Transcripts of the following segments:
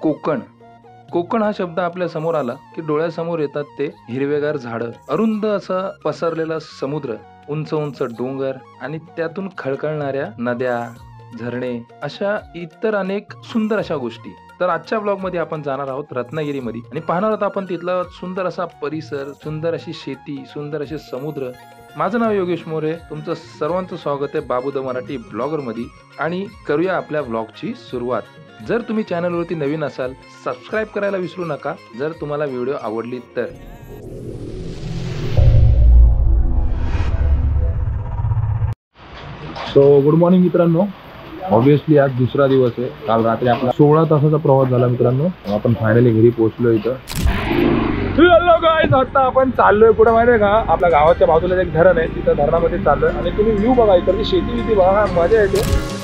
कोकण. कोकण हा शब्द आपल्या समोर आला की डोळ्यासमोर येतात ते हिरवेगार झाडं, अरुंद असा पसरलेला समुद्र, उंच उंच डोंगर आणि त्यातून खळखळणाऱ्या नद्या, झरणे, अशा इतर अनेक सुंदर अशा गोष्टी. तर आजच्या ब्लॉग मध्ये आपण जाणार आहोत रत्नागिरीमध्ये आणि पाहणार आहोत आपण तिथला सुंदर असा परिसर, सुंदर अशी शेती, सुंदर असे समुद्र. माझं नाव योगेश मोरे. तुमचं सर्वांचं स्वागत आहे बाबू द मराठी ब्लॉगर मध्ये आणि करूया आपल्या ब्लॉगची सुरुवात. जर तुम्ही चॅनलवरती नवीन असाल सबस्क्राईब करायला विसरू नका जर तुम्हाला व्हिडिओ आवडली तर. सो गुड मॉर्निंग मित्रांनो. ऑब्विसली आज दुसरा दिवस आहे. काल रात्री आपला 16 तासाचा प्रवास झाला मित्रांनो. आपण फायनली घरी पोहोचलो इथं. हॅलो गाईज, आता आपण चाललोय कुठे माहिती आहे का? आपल्या गावाच्या बाजूला एक धरण आहे, तिथं धरणामध्ये चाललोय आणि तुम्ही व्ह्यू बघा, इकडची शेती बिती बघा, मजा येते.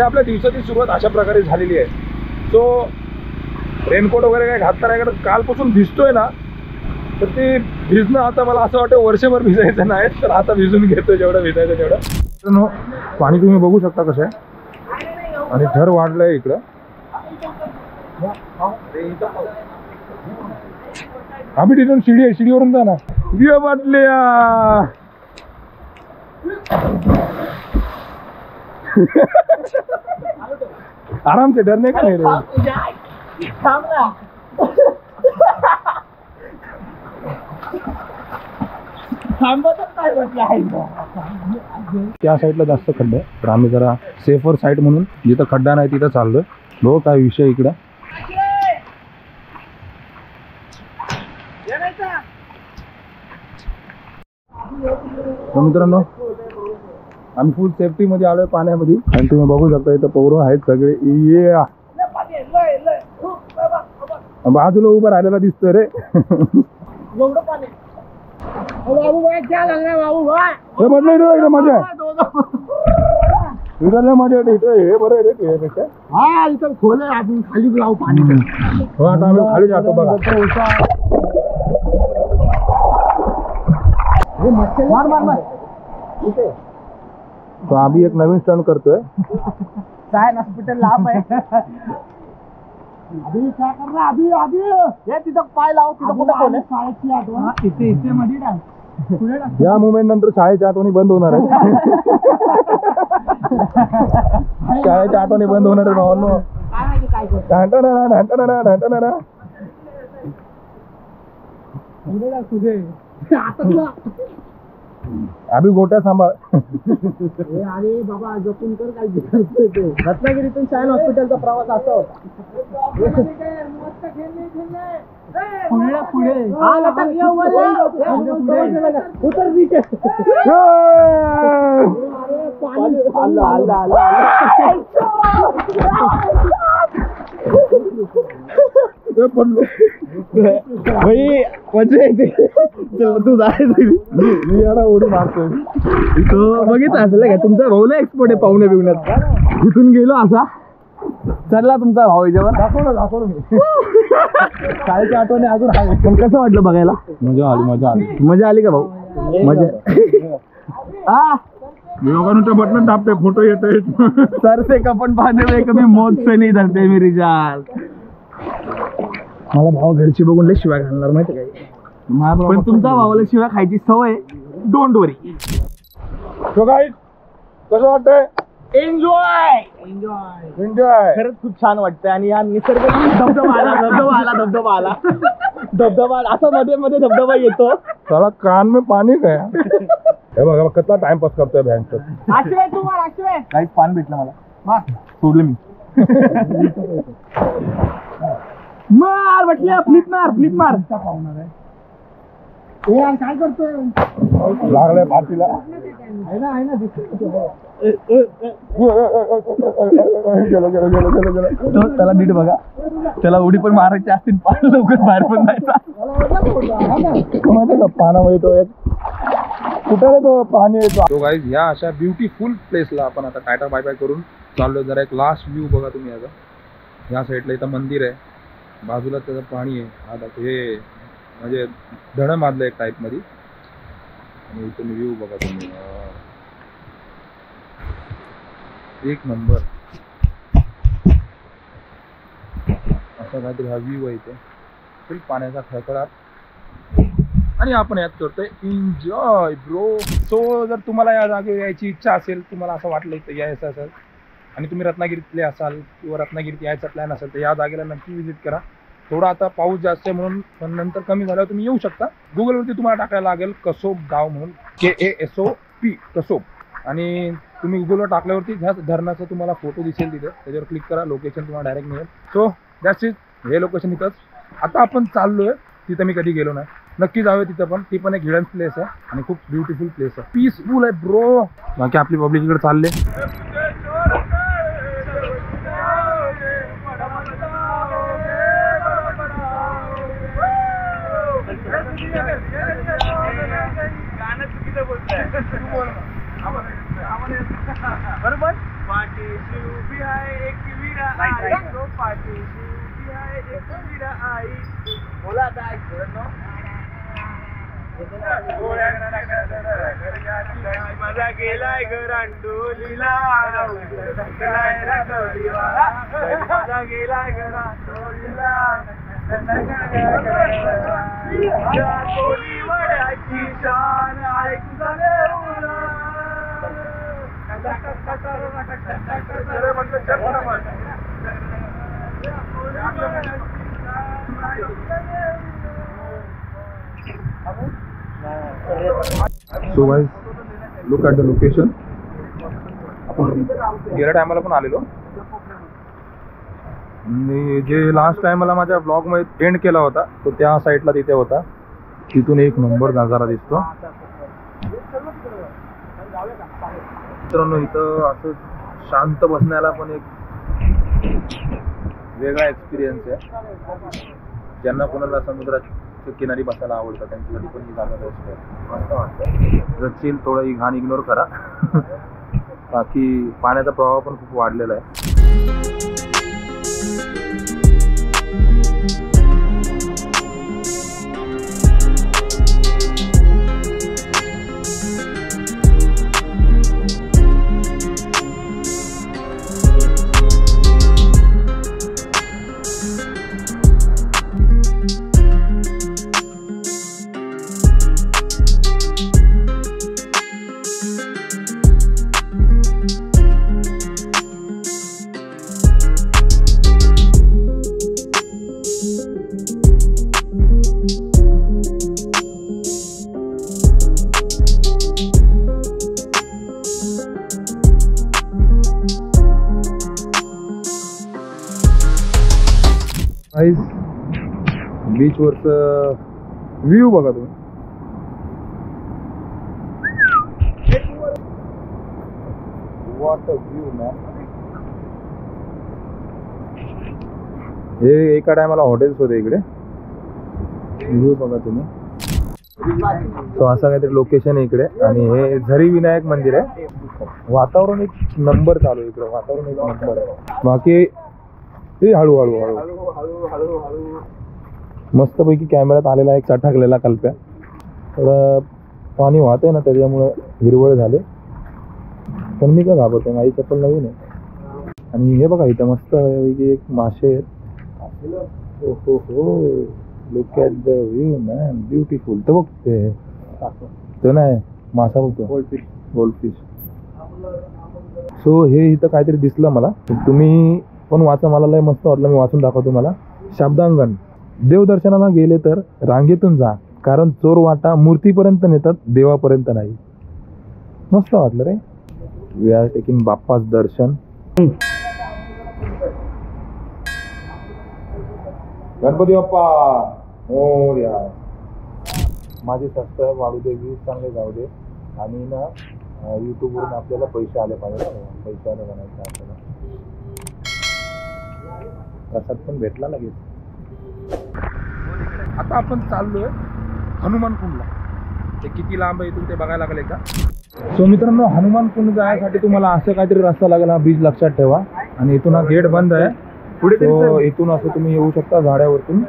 आपल्या दिवसाची सुरुवात अशा प्रकारे झालेली आहे. सो रेनकोट वगैरे काय घातला नाही, कारण कालपासून भिजतोय ना, तर ते भिजणं आता मला असं वाटतं वर्षभर भिजायचं नाही, तर आता भिजून घेतोय जेवढं भिजायचं तेवढं. पाणी तुम्ही बघू शकता कसं आहे आणि धर वाढलंय इकडं. आम्ही तिथून शिडी आहे, शिडीवरून जा ना. दिवा वाटले आराम से, डरने का नहीं रे. त्या साईडला जास्त खड्डे आहे, तर आम्ही जरा सेफर साईड म्हणून जिथं खड्डा नाही तिथं चाललोय. बघ काय विषय इकडं. मित्रांनो आम्ही फुल सेफ्टी मध्ये आलोय पाण्यामध्ये आणि तुम्ही बघू शकता इथं पोरं आहेत सगळे. ये बाजूला उभं राहिलेला दिसतोय रे. मजा इकडल्या मजा इथं हे बरं आहे रे. हा इथं खोल आहे, आपण खाली जाऊ पाणी. हो आता आम्ही खाली जातो बघा. मार मार मार इथे. तो अभी एक नवीन स्टंट करतोय. सायन हॉस्पिटल लांब आहे. अभी काय कर रहा अभी अभी हे तिथं पाय लाव. तिथं कुठं कोण आहे? शाळेची आठवण इथे इथे मध्ये टाक. या मुवमेंट नंतर शाळेच्या आठवणी बंद होणार आहे. शाळेच्या आठवणी बंद होणार आहे भावांनो. काय माहिती काय करतो. ढांटणारा ढांटणारा ढांटणारा तुझे आता अभी गोट्या सांभाळ. अरे बाबा जपून कर. काय रत्नागिरीतून सायन हॉस्पिटलचा प्रवास असा होता. पुढे पडलो भाई. मजा येते. तू जायला उडी मारतोय. बघितलं असेल का तुमचा भाऊला एक्सपर्ट आहे पाहुणे बिवण्यात. इथून गेलो असा चला तुमचा भाऊ याच्यावर दाखवलं मी. शाळेच्या आठवणी अजून आहे. पण कसं वाटलं बघायला? मजा आली मजा आली. मजा आली का भाऊ? मजा. हा योगानुच्या बटन दाबते, फोटो येते. सर से कपन बांधे हुए कभी मौत से नहीं डरते मेरी जान. मला भाऊ घरची बघून लय शिवाय घालणार माहिती काय. पण तुमचा भावाला शिवाय खायची सवय. Don't worry. सो गाईज कसं वाटतंय? Enjoy enjoy enjoy. खरंच खूप छान वाटतंय. आणि हा निसर्ग धबधबा आला धबधबा आला धबधबा आला धबधबा असं मध्ये मध्ये धबधबा येतो. त्याला कान में पाणी काय. हे बघा कसला टाइमपास करतोय भयंकर. आशय तुम्हाला आशय काहीच पान भेटलं मला. सोडलं मी. मार म्हटलं. फ्लिप मार फ्लिप मार. काय करतोय लागलाय पाठीला त्याला नीट बघा त्याला उडी पण मारायची असतील लवकर बाहेर पण जायचा पाण्यामध्ये तो एक कुठे तो पाणी येतो. तो गाईज ह्या अशा ब्युटिफुल प्लेसला आपण आता टाटा बाय बाय करून चाललोय. जरा एक लास्ट व्ह्यू बघा तुम्ही आता. ह्या साईडला इथं मंदिर आहे, बाजूला त्याचं पाणी आहे. आता हे म्हणजे धरण मारलं एक टाईप मध्ये. आणि इथून व्ह्यू बघा तुम्ही, एक नंबर असा काहीतरी हा व्ह्यू आहे इथे. फुल पाण्याचा खळखळाट आणि आपण यात करतोय एन्जॉय ब्रो. सो जर तुम्हाला या जागेवर यायची इच्छा असेल, तुम्हाला असं वाटलं इथं यायचं असेल आणि तुम्ही रत्नागिरीतले असाल किंवा रत्नागिरीत यायचा प्लॅन असेल तर या जागेला नक्की विजिट करा. थोडा आता पाऊस जास्त आहे म्हणून, पण नंतर कमी झाल्यावर तुम्ही येऊ शकता. गुगलवरती तुम्हाला टाकायला लागेल कसोब गाव म्हणून, KASOP कसोब. आणि तुम्ही गुगलवर टाकल्यावरती ह्या धरणाचा तुम्हाला फोटो दिसेल तिथे, त्याच्यावर क्लिक करा, लोकेशन तुम्हाला डायरेक्ट मिळेल. सो दॅट्स इट, हे लोकेशन इथंच. आता आपण चाललोय तिथं, मी कधी गेलो नाही, नक्की जाऊया तिथं पण. ती पण एक हिडन प्लेस आहे आणि खूप ब्युटिफुल प्लेस आहे, पीसफुल आहे ब्रो. बाकी आपली पब्लिक इकडे चालले. बरोबर पाठीशी उभी आहे एक वीरा आई, तो पाठीशी उभी आहे एक वीरा आई. बोला आता माझा गेलाय घरांडोलीला, माझा गेलाय घरांडोलीला. कोणी वड्याची शान ऐकू झाले so guys, look at the location. आपण गेल्या टायमाला पण आलेलो आणि जे लास्ट टायमाला माझ्या ब्लॉग मध्ये एंड केला होता तो त्या साईडला तिथे होता. तिथून एक नंबर नजारा दिसतो मित्रांनो. इथं असं शांत बसण्याला पण एक वेगळा एक्सपिरियन्स आहे. ज्यांना कोणाला समुद्राच्या किनारी बसायला आवडतं त्यांच्यासाठी पण ही जागा बेस्ट आहे, मस्त वाटतं. जर चिल थोडं ही घाण इग्नोर करा. बाकी पाण्याचा प्रवाह पण खूप वाढलेला आहे. बीच वरचं व्ह्यू बघा तुम्ही. What a view man. हे एका टायमाला हॉटेल्स होते इकडे. व्ह्यू बघा तुम्ही. तो असं काहीतरी लोकेशन आहे इकडे. आणि हे झरी विनायक मंदिर आहे. वातावरण एक नंबर चालू आहे इकडे, वातावरण एक नंबर आहे. बाकी हळूहळू मस्तपैकी कॅमेऱ्यात आलेला एक चटाकलेला कल्प्या. थोडं पाणी वाहतंय ना त्याच्यामुळं हिरवळ झाले, पण मी काय घाबरते, माझी चप्पल नवीन आहे. आणि हे बघा इथं मस्त एक मासे आहेत. हो look at the view man, beautiful. तर बघ ते नाही मासा बघतो, गोल्डफिश. सो हे इथं काहीतरी दिसलं मला, तुम्ही पण वाचा. मला लय मस्त वाटलं, मी वाचून दाखवतो मला. शब्दांगण. देवदर्शनाला गेले तर रांगेतून जा, कारण चोर वाटा मूर्तीपर्यंत नेतात, देवापर्यंत नाही. मस्त वाटलं रे. वी आर टेकिंग बाप्पाच दर्शन. गणपती बाप्पा मोरया. माझे सबस्क्राईब वाढू दे, व्ह्यूज चांगले जाऊ दे आणि ना यूट्यूबवरून आपल्याला पैसे आले पाहिजे. पैसे आले बनायचं आपल्याला. प्रसाद पण भेटला लगेच. आता आपण चाललोय हनुमान कुंडला. ते किती लांब आहे इथून ते बघायला लागले का. सो मित्रांनो, हनुमान कुंड जायसाठी तुम्हाला असं काहीतरी रस्ता लागेल. हा बीच लक्षात ठेवा. आणि इथून हा गेट बंद आहे. पुढे इथून असं तुम्ही येऊ शकता झाड्यावरतून.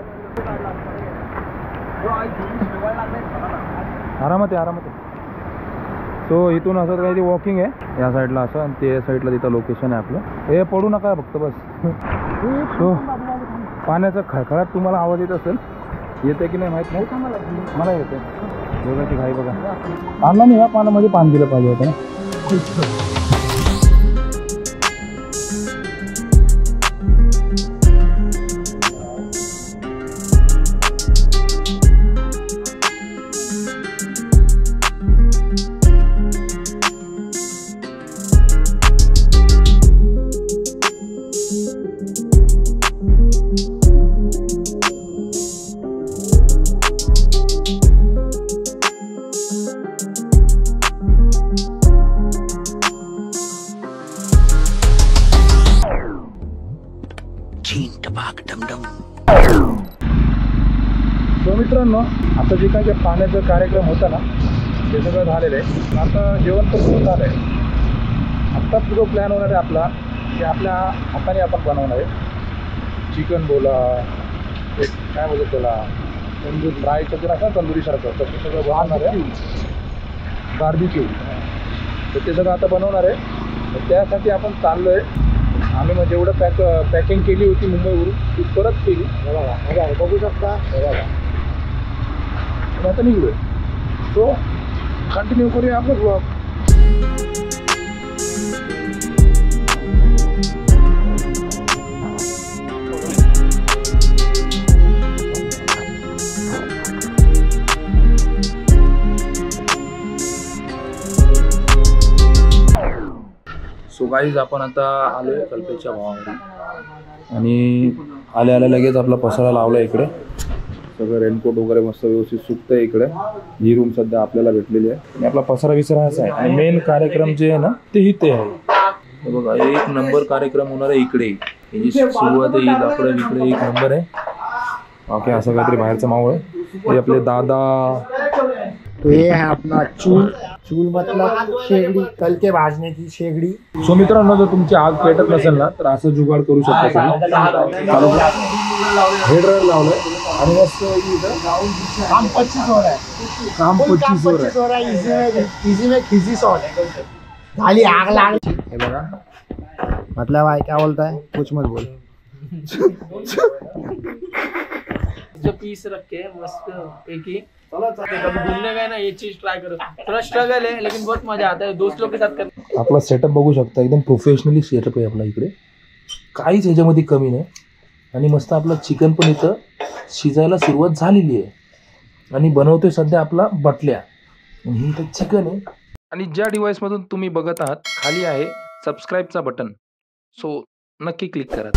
आरामात आहे. सो इथून असं काही वॉकिंग आहे या साईडला असं, आणि ते साईडला तिथं लोकेशन आहे आपलं. हे पडू नका फक्त बस. सो पाण्याचा खळखळाट तुम्हाला आवाज येत असेल. येते की नाही माहित नाही, मला येते. दोघांची घाई बघा. आणला नाही या पाण्यामध्ये पाणी दिलं पाहिजे होतं ना. सो मित्रांनो, आता जे काही पाण्याचा कार्यक्रम होता ना ते सगळं झालेलं आहे. आता जेवण पण सुरू झालं आहे. आत्ताच जो प्लॅन होणार आहे आपला, की आपल्या हाताने आपण बनवणार आहे. चिकन बोला, एक काय बोलतो त्याला, तंदूर फ्राय चिकन असं तंदुरीसारखं, तर ते सगळं बनवणार आहे. बार्बीक्यू, तर ते सगळं आता बनवणार आहे. तर त्यासाठी आपण चाललो आहे. आम्ही मग जेवढं पॅकिंग केली होती मुंबईवरून ती परत केली. बघू शकता. आता निघलो आहे. सो कंटिन्यू करूया आपलं ब्लॉग. सो गाईज, आपण आता आलोय कल्पेच्या भावामध्ये. आणि आल्या लगेच आपला पसारा लावला इकडे. सगळं रेनकोट वगैरे मस्त व्यवस्थित सुकतं आहे इकडे. ही रूम सध्या आपल्याला भेटलेली आहे. आणि आपला पसारा विसरायचा आहे. आणि मेन कार्यक्रम जे आहे ना ते आहे. बघा, एक नंबर कार्यक्रम होणार आहे इकडे. ही सुरुवात आहे, लाकडं इकडे एक नंबर आहे. ओके, असं काहीतरी बाहेरचं मावळ आहे. हे आपले दादा. तो ये है अपना चूल. चूल मतलब शेगडी, कल के भाजने की शेगडी. सो मित्रांनो, जर तुमची आग पेटत नसेल ना तर असं जुगाड करू शकता तुम्ही. हेड ड्रायर लावलंय आणि मस्त काम 25 हो रहा है. काम 25 हो रहा है. इजी में खिसी सॉट झाली आग लागली. हे बघा, मतलब आहे क्या बोलता है, कुछ मत बोल. जो पीस रखे मस्त एक ही. कभी घूमने गए ना, ये चीज ट्राई करो. थोड़ा स्ट्रगल है लेकिन बहुत मजा आता है दोस्त लोग के साथ करने. आपला सेटअप बघू शकता. एकदम प्रोफेशनली सेटअप आहे आपला इकडे. काहीच ह्याच्यामध्ये कमी नाही. आणि मस्त आपलं चिकन पण इथं शिजायला सुरुवात झालेली आहे. आणि बनवतोय सध्या आपला बटल्या. आणि हे इथं चिकन आहे. आणि ज्या डिव्हाइसमधून तुम्ही बघत आहात खाली आहे सबस्क्राईबचा बटन. सो नक्की क्लिक करा.